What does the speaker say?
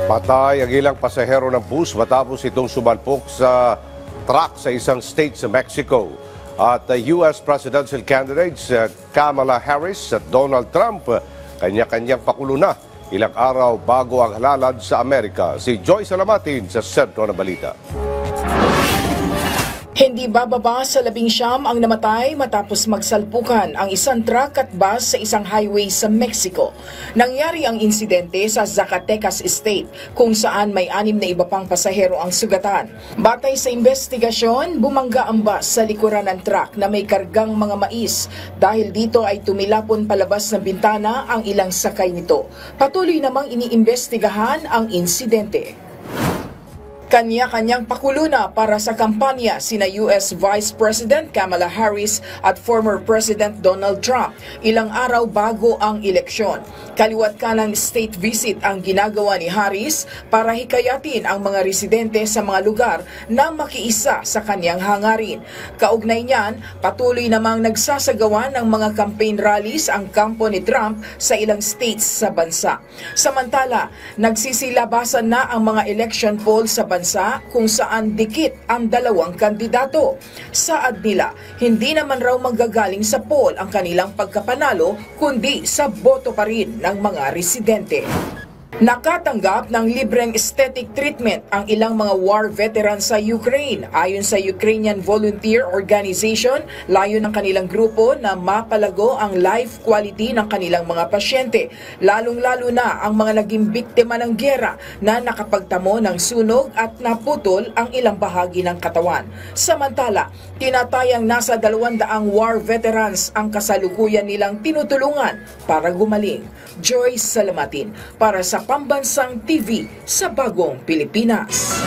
Patay ang ilang pasahero ng bus matapos itong sumalpok sa truck sa isang state sa Mexico. At US presidential candidates Kamala Harris at Donald Trump, kanya-kanyang pakulo na ilang araw bago ang halalad sa Amerika. Si Joy Salamatin sa sentro ng balita. Hindi bababa sa 19 ang namatay matapos magsalpukan ang isang truck at bus sa isang highway sa Mexico. Nangyari ang insidente sa Zacatecas State kung saan may 6 na iba pang pasahero ang sugatan. Batay sa investigasyon, bumangga ang bus sa likuran ng truck na may kargang mga mais. Dahil dito ay tumilapon palabas ng bintana ang ilang sakay nito. Patuloy namang iniimbestigahan ang insidente. Kanya-kanyang pakulo na para sa kampanya sina US Vice President Kamala Harris at former President Donald Trump ilang araw bago ang eleksyon. Kaliwat kanang state visit ang ginagawa ni Harris para hikayatin ang mga residente sa mga lugar na makiisa sa kanyang hangarin. Kaugnay niyan, patuloy namang nagsasagawa ng mga campaign rallies ang kampo ni Trump sa ilang states sa bansa. Samantala, nagsisilabasan na ang mga election polls sa bansa kung saan dikit ang dalawang kandidato. Saad nila, hindi naman raw manggagaling sa poll ang kanilang pagkapanalo kundi sa boto pa rin ng mga residente. Nakatanggap ng libreng aesthetic treatment ang ilang mga war veterans sa Ukraine. Ayon sa Ukrainian Volunteer Organization, layo ng kanilang grupo na mapalago ang life quality ng kanilang mga pasyente, lalong-lalo na ang mga naging biktima ng giyera na nakapagtamo ng sunog at naputol ang ilang bahagi ng katawan. Samantala, tinatayang nasa 200 war veterans ang kasalukuyan nilang tinutulungan para gumaling. Joy Salamatin para sa Pambansang TV sa Bagong Pilipinas.